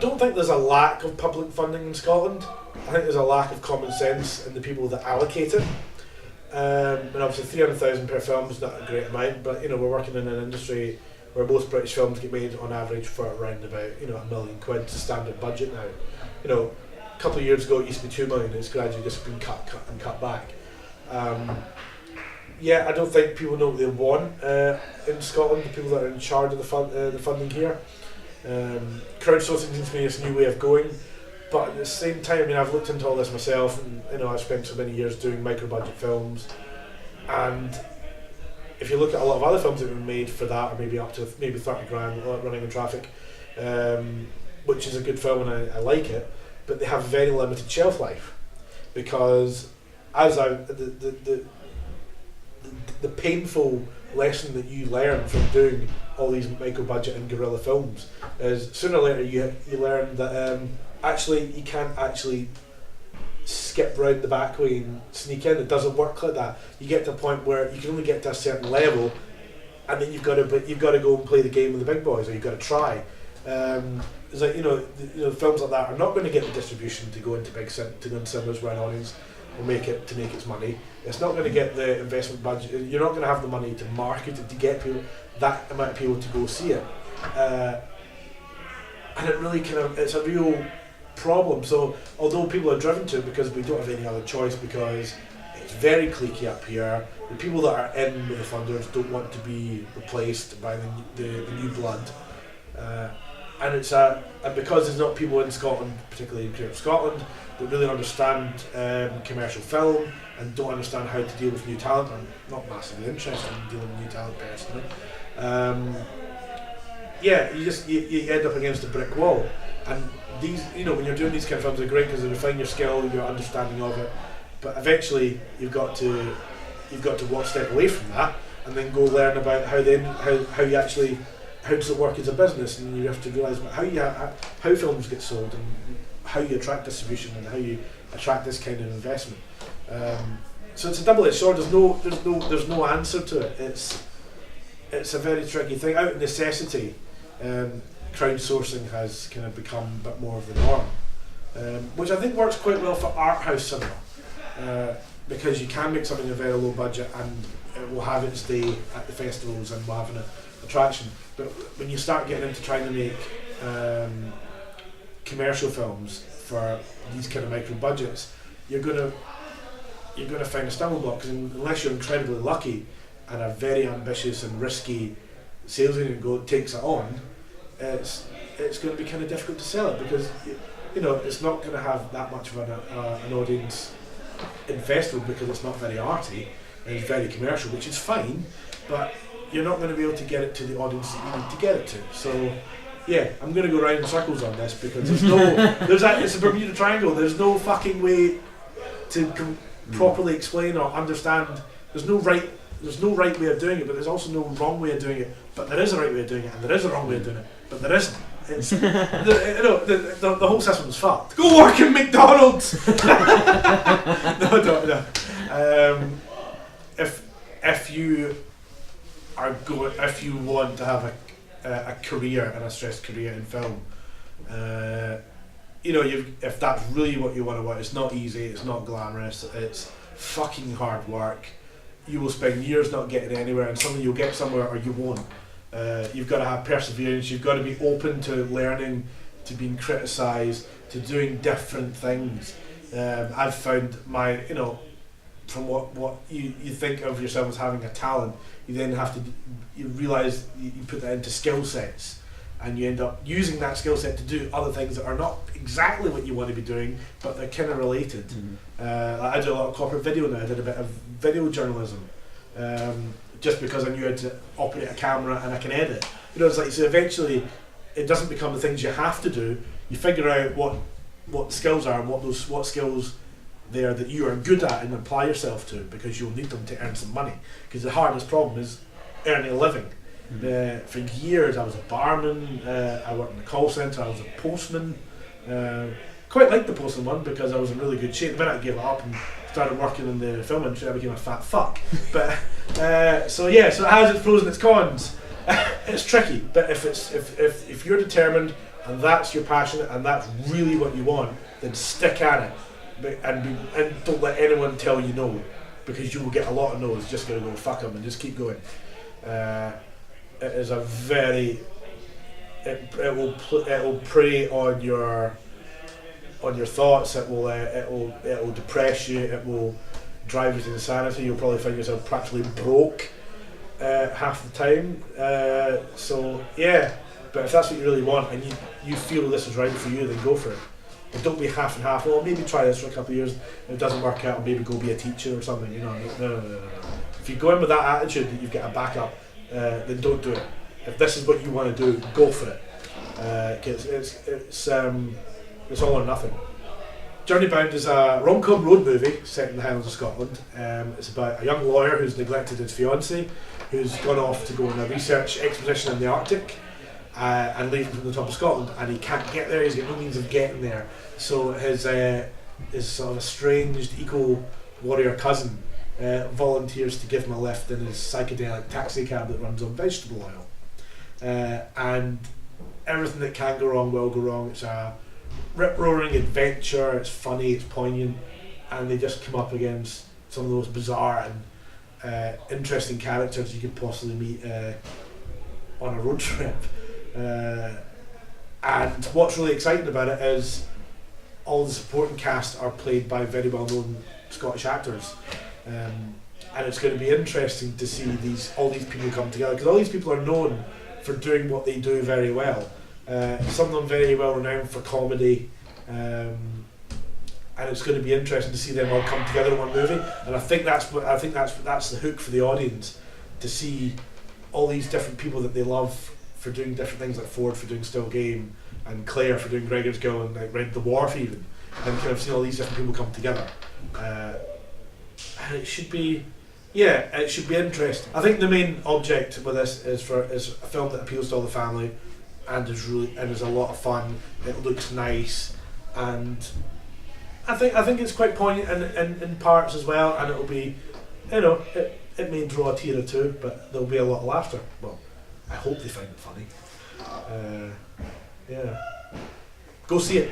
don't think there's a lack of public funding in Scotland. I think there's a lack of common sense in the people that allocate it. And obviously 300,000 per film is not a great amount, but we're working in an industry where most British films get made on average for around about £1 million. It's a standard budget now. A couple of years ago it used to be 2 million. It's gradually just been cut back. I don't think people know what they want in Scotland. The people that are in charge of the funding here. Crowdsourcing seems to be this new way of going. But at the same time, I've looked into all this myself, and I've spent so many years doing micro-budget films, and if you look at a lot of other films that have been made for that, or maybe up to 30 grand, Running in Traffic, which is a good film and I like it, but they have very limited shelf life, because the painful lesson that you learn from doing all these micro-budget and guerrilla films is sooner or later you learn that actually you can't actually skip round the back way and sneak in. It doesn't work like that. You get to a point where you can only get to a certain level, and then you've got to go and play the game with the big boys, or you've got to try. It's like films like that are not going to get the distribution to go into cinemas where an audience will make its money. It's not going to get the investment budget. You're not going to have the money to market it to get that amount of people to go see it, and it really it's a real problem. So although people are driven to it because we don't have any other choice, because it's very cliquey up here, the people that are in with the funders don't want to be replaced by the new blood, and because there's not people in Scotland, particularly in Creative Scotland, that really understand commercial film and don't understand how to deal with new talent. I'm not massively interested in dealing with new talent personally. You end up against a brick wall. And these, when you're doing these kind of films, they're great because they refine your skill, your understanding of it. But eventually, you've got to walk step away from that and then go learn about how does it work as a business, and you have to realise how films get sold and how you attract distribution and how you attract this kind of investment. So it's a double-edged sword. There's no answer to it. It's a very tricky thing. Out of necessity, crowdsourcing has kind of become a bit more of the norm, which I think works quite well for art house cinema, because you can make something a very low budget and it will have its day at the festivals and will have an attraction. But when you start getting into trying to make commercial films for these kind of micro budgets, you're gonna find a stumbling block, because unless you're incredibly lucky and a very ambitious and risky sales agent takes it on, it's going to be kind of difficult to sell it, because it's not going to have that much of an audience in festival, because it's not very arty and it's very commercial, which is fine, but you're not going to be able to get it to the audience that you need to get it to. So yeah, I'm going to go round in circles on this, because it's a Bermuda Triangle. There's no fucking way to properly explain or understand. There's no right way of doing it, but there's also no wrong way of doing it. But there is a right way of doing it, and there is a wrong way of doing it, but there isn't. It's the whole system's fucked. Go work in McDonald's. No. If you want to have a career and a stressed career in film, if that's really what you want to watch, it's not easy, it's not glamorous, it's fucking hard work. You will spend years not getting anywhere, and suddenly you'll get somewhere or you won't. You've got to have perseverance, you've got to be open to learning, to being criticised, to doing different things. I've found from what you think of yourself as having a talent, you then have to, you realise you put that into skill sets, and you end up using that skill set to do other things that are not exactly what you want to be doing, but they're kind of related. I do a lot of corporate video now. I did a bit of video journalism, just because I knew how to operate a camera and I can edit. It's like, so eventually it doesn't become the things you have to do. You figure out what the skills are and what skills there that you are good at, and apply yourself to, because you'll need them to earn some money, because the hardest problem is earning a living. For years I was a barman, I worked in the call centre, I was a postman. Quite liked the postman one because I was in really good shape. The minute I gave it up and started working in the film industry, I became a fat fuck. But so it has its pros and its cons. It's tricky, but if you're determined, and that's your passion, and that's really what you want, then stick at it, and don't let anyone tell you no, because you will get a lot of no's. Just gonna go fuck them and just keep going. It is a very it will prey on your thoughts. It will depress you. It will drive you to insanity. You'll probably find yourself practically broke half the time. So yeah, but if that's what you really want and you feel this is right for you, then go for it. But don't be half and half. Well, maybe try this for a couple of years. If it doesn't work out, maybe go be a teacher or something. You know, no. If you go in with that attitude that you've got a backup, then don't do it. If this is what you want to do, go for it. Cause it's all or nothing. Journey Bound is a rom-com road movie set in the Highlands of Scotland. It's about a young lawyer who's neglected his fiancée, who's gone off to go on a research expedition in the Arctic and leaving from the top of Scotland, and he can't get there. He's got no means of getting there. So his sort of estranged eco-warrior cousin volunteers to give him a lift in his psychedelic taxi cab that runs on vegetable oil. And everything that can go wrong will go wrong. It's a rip-roaring adventure. It's funny, it's poignant, and they just come up against some of the most bizarre and interesting characters you could possibly meet on a road trip. And what's really exciting about it is all the supporting cast are played by very well-known Scottish actors, and it's going to be interesting to see all these people come together, because all these people are known for doing what they do very well. Some of them very well renowned for comedy, and it's going to be interesting to see them all come together in one movie. And I think that's the hook for the audience, to see all these different people that they love for doing different things, like Ford for doing Still Game, and Claire for doing Gregor's Gill and like Red the Wharf even, and kind of seeing all these different people come together. And it should be interesting. I think the main object with this is a film that appeals to all the family, and is a lot of fun. It looks nice, and I think it's quite poignant in parts as well. And it'll be, it may draw a tear or two, but there'll be a lot of laughter. Well, I hope they find it funny. Yeah, go see it.